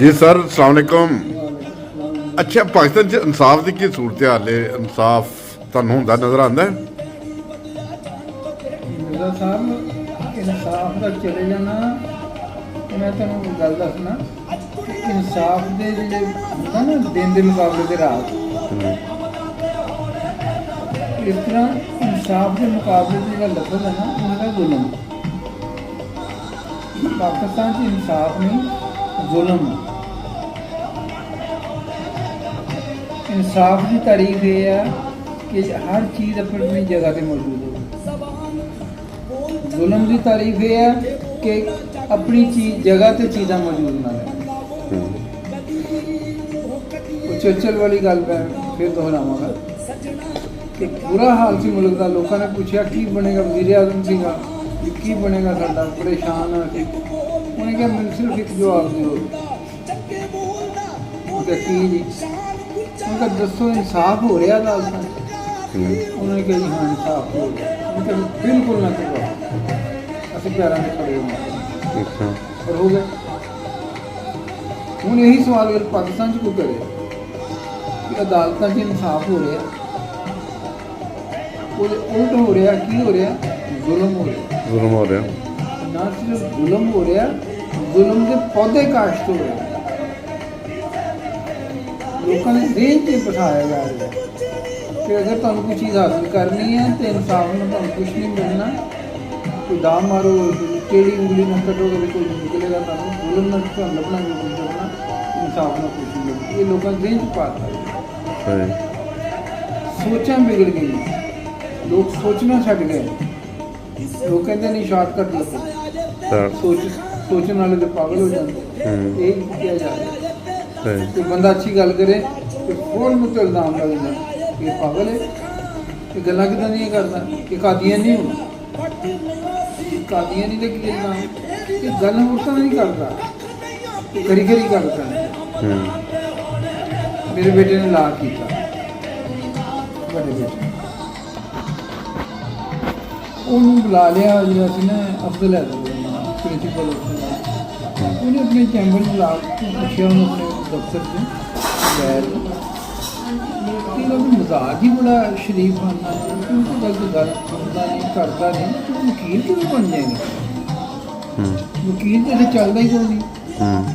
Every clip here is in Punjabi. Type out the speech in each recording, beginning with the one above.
जी सर अस्सलाम वालेकुम। अच्छा पाकिस्तान च इंसाफ की की सूरत हाल है, इंसाफ ਤੁਹਾਨੂੰ ਹੁੰਦਾ ਨਜ਼ਰ ਆਉਂਦਾ ਹੈ? ਮਿਰਜ਼ਾ ਸਾਹਿਬ ਇਨਸਾਫ ਦਾ ਚਲੇ ਜਾਣਾ। ਮੈਂ ਤੁਹਾਨੂੰ ਗੱਲ ਦੱਸਣਾ, ਇਨਸਾਫ ਦੇ ਜਿਹੜੇ ਹੁੰਦਾ ਨਾ ਦਿਨ ਦੇ ਮੁਕਾਬਲੇ ਦੇ ਰਾਤ, ਇਸ ਤਰ੍ਹਾਂ ਇਨਸਾਫ ਦੇ ਮੁਕਾਬਲੇ ਦੇ ਜਿਹੜਾ ਲਫ਼ਜ਼ ਹੈ ਨਾ ਉਹਦਾ ਜ਼ੁਲਮ। ਪਾਕਿਸਤਾਨ 'ਚ ਇਨਸਾਫ ਨਹੀਂ, ਜ਼ੁਲਮ। ਇਨਸਾਫ ਦੀ ਤਾਰੀਫ ਇਹ ਹੈ کہ ہر چیز اپنی جگہ پہ موجود ہو۔ ظلم کی تعریف یہ ہے کہ اپنی چیز جگہ تے چیزاں موجود نہ رہیں۔ چرچل والی گل میں پھر دہراواں گا کہ برا حال سی ملک کا، لوگوں نے پوچھا کی بنے گا، وزیر اعظم سی گا کی بنے گا، ساڈا پریشان ہے۔ انہیں کہا میں صرف ایک جواب دیو کہ کی جی، ان کا دسو انصاف ہو رہا عدالت میں؟ انہوں نے کہا جی ہاں انصاف ہو گیا۔ انہوں نے کہا بالکل نہ کروا، اسی پیروں سے کھڑے ہوئے اور ہو گئے۔ ہوں یہی سوال اگر پاکستان کو کرے کہ عدالتوں سے انصاف ہو رہا، الٹ ہو رہا، کی ہو رہا؟ ظلم ہو رہا۔ ظلم ہو رہا، نہ صرف ظلم ہو رہا، ظلم کے پودے کاشت ہو رہے، لوگوں نے ذہن سے بٹھایا جا رہا ہے کہ اگر تمہیں کوئی چیز حاصل کرنی ہے تو انصاف میں تمہیں کچھ نہیں ملنا، کوئی دام مارو، ٹیڑھی انگلی نہ کٹو کبھی کوئی نکلے گا، تمہیں ظلم نہ تمہیں لبنا جو کچھ کرنا، انصاف نہ کچھ نہیں ملنا۔ یہ لوگوں ذہن سے پاتا ہے، سوچاں بگڑ گئی، لوگ سوچنا چھڈ گئے۔ لوگ کہتے نہیں شارٹ کٹ لگو، سوچنے والے تو پاگل ہو جاتے۔ یہ کیا جا رہا ہے کہ بندہ اچھی گل کرے تو فوراً مجھ کو الزام لگ جاتا یہ پاگل ہے، یہ گلا کتنا نہیں کرتا، یہ قادیانی نہیں ہونا، قادیانی نہیں کی الزام، یہ گل مرتا نہیں کرتا، یہ کری کری کرتا ہے۔ میرے بیٹے نے لا کیتا، بڑے بیٹے انہوں بلا لیا جا سی نا افضل ہے پرنسپل، انہیں اپنے چیمبر میں لا کے پوچھا، انہوں نے اپنے دفتر سے غیر مزاج ہی بڑا شریف بننا ہے، ان کو گل سنتا نہیں کرتا نہیں، تو وکیل کیوں بن جائے گا؟ وکیل تو چلتا ہی کوئی نہیں،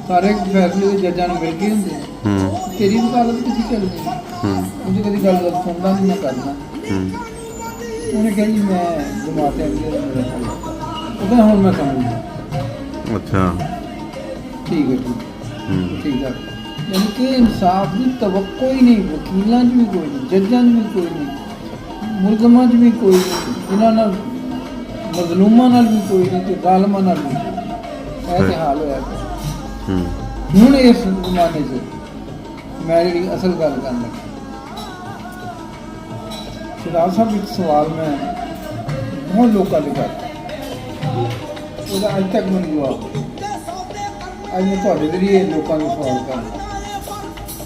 سارے فیصلے ججاں مل کے ہوں، تیری وکالت کسی چلتی مجھے کبھی گل سننا نہیں نہ کرنا۔ انہیں کہا جی میں جماعت احمدیہ ہوں میں سمجھ گیا۔ اچھا ٹھیک ہے ٹھیک ہے، یعنی کہ انصاف کی توقع ہی نہیں، وکیلوں بھی کوئی نہیں، ججاں بھی کوئی نہیں، ملزماں بھی کوئی نہیں، جنہوں مظلوماں بھی کوئی نہیں، ظالماں بھی کوئی نہیں۔ ایسے حال ہوا ہوں اس زمانے سے میں جی اصل گل کر لگا شراز صاحب، ایک سوال میں بہت لوگوں نے کرتا وہ اج تک میں جواب، اج میں تھوڑے ذریعے لوگوں کو سوال کرنا،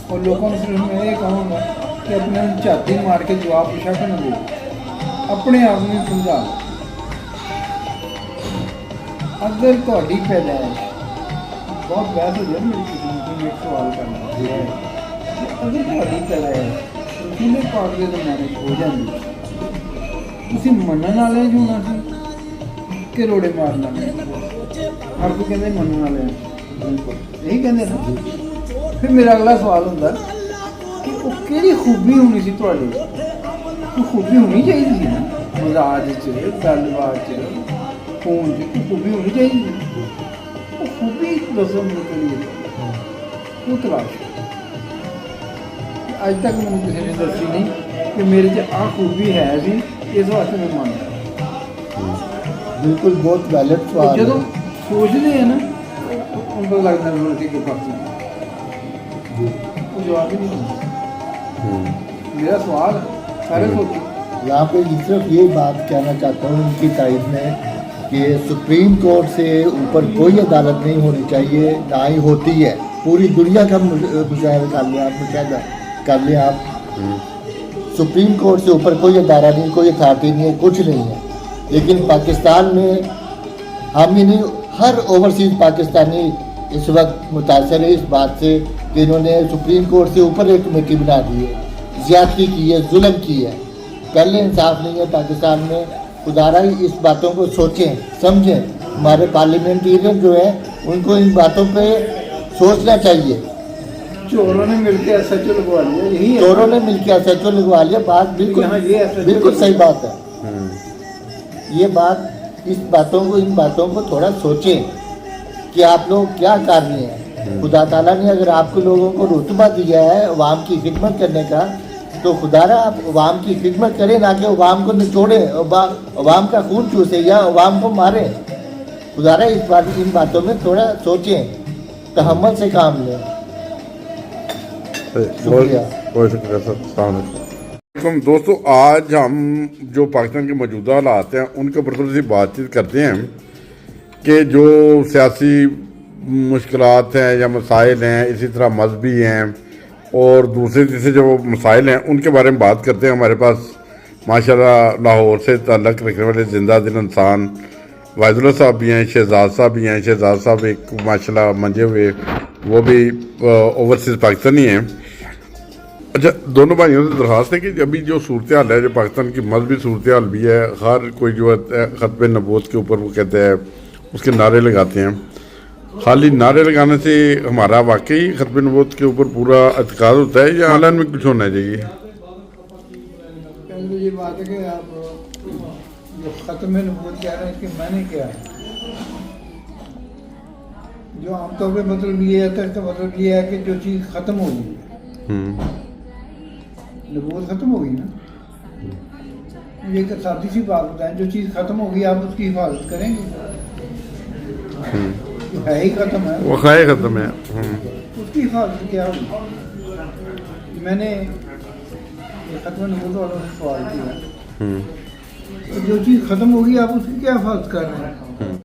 اور لوگوں کو صرف میں یہ کہوں گا کہ اپنے جھاتی مار کے جواب شک نہ دو، اپنے آپ میں سمجھا لو۔ اگر تھوڑی پیدائش بہت بحث ہو جائے، میری کسی نے ایک سوال کرنا ہے، اگر تھوڑی پیدائش رسول پاک کے زمانے ہو جاتی، تسی منن والے جو ہونا سی کہ روڑے مارنا؟ ہر کوئی کہتے منن والے یہی کہتے نا۔ پھر میرا اگلا سوال ہوتا کہ وہ کہڑی خوبی ہونی سی تھوڑی، کوئی خوبی ہونی چاہیے سی نا، مزاج چ گل بات چ فون چ کوئی خوبی ہونی چاہیے، وہ خوبی دسو میرے کے لیے وہ تلاش۔ اج تک مجھے کسی نے دسی نہیں کہ میرے آ خوبی ہے سی، اس واسطے میں مانتا۔ بالکل بہت ویلڈ سوال جب سوچتے ہیں نا ان کو لگتا ہے کہ پاکستان وہ جواب ہی نہیں ہوتا۔ میرا سوال سارے سوچے یہاں پہ صرف یہ بات کہنا چاہتا ہوں ان کی تائید میں کہ سپریم کورٹ سے اوپر کوئی عدالت نہیں ہونی چاہیے، نہ ہی ہوتی ہے۔ پوری دنیا کا مشاہدہ کر لیں آپ، مشاہدہ کر لیں آپ، سپریم کورٹ سے اوپر کوئی ادارہ نہیں، کوئی اتھارٹی نہیں ہے، کچھ نہیں ہے۔ لیکن پاکستان میں ہم ہی نہیں، ہر اوورسیز پاکستانی इस वक्त मुतासर है इस बात से कि इन्होंने सुप्रीम कोर्ट से ऊपर एक कमेटी बना दी है, ज्यादती की है, जुल्म की है, पहले इंसाफ नहीं है पाकिस्तान में। खुदारा इस बातों को सोचें समझें, हमारे पार्लियामेंटेरियन जो है उनको इन बातों पे सोचना चाहिए। चोरों ने मिलकर एसएचओ लगवा लिया, यही है। चोरों ने मिलकर एसएचओ लगवा लिया, बात बिल्कुल यहाँ ये SHO बिल्कुल सही बात है। ये बात इन बातों को थोड़ा सोचें कि आप लोग क्या कर रहे हैं। खुदा ताला ने अगर आपको लोगों को रुतबा दिया है अवाम की खिदमत करने का, तो खुदारा आप अवाम की खिदमत करें, ना कि अवाम को निचोड़ें, अवाम का खून चूसें या अवाम को मारें। खुदारा इन बातों में थोड़ा सोचें, तहम्मुल से काम लें। शुक्रिया। बहुत शुक्रिया सर। अस्सलाम वालेकुम दोस्तों, आज हम जो पाकिस्तान के मौजूदा हालात हैं उनके ऊपर थोड़ी सी बातचीत करते हैं कि जो सियासी मुश्किलात हैं या मसाइल हैं, इसी तरह मजहबी हैं और दूसरे तीसरे जो मसाइल हैं उनके बारे में बात करते हैं। हमारे पास माशाल्लाह लाहौर से ताल्लुक़ रखने वाले जिंदा दिल इंसान वाहिदुल्लाह साहब भी हैं, शहजाद साहब भी हैं। शहजाद साहब एक माशाल्लाह मंजे हुए, वो भी ओवरसीज़ पाकिस्तानी हैं। अच्छा, दोनों भाइयों से दरख्वास्त है कि अभी जो सूरत हाल है, जो पाकिस्तान की मजहबी सूरत हाल भी है, हर कोई जो है ख़त्म नबूवत के ऊपर वो कहते हैं, उसके नारे लगाते हैं। खाली नारे लगाने से हमारा वाकई ख़त्म नबूवत के ऊपर पूरा एतकाद होता है या आलन में कुछ होना चाहिए? पहले ये बात है कि आप जो ख़त्म नबूवत कह रहे हैं, इसके मायने क्या है? जो आमतौर पे मतलब ये आता है, इसका मतलब ये है कि जो चीज़ ख़त्म हो गई है, नबूवत ख़त्म हो गई ना। ये एक सादी सी बात बताएं, जो चीज़ ख़त्म हो गई आप उसकी हिफाजत करेंगे? जो है ही ख़त्म है, वो खाए ख़त्म है। उसकी हिफाजत क्या होगी? मैंने ख़त्म नबूवत वालों से सवाल किया, तो जो चीज़ ख़त्म होगी आप उसकी क्या हिफाजत कर रहे हैं?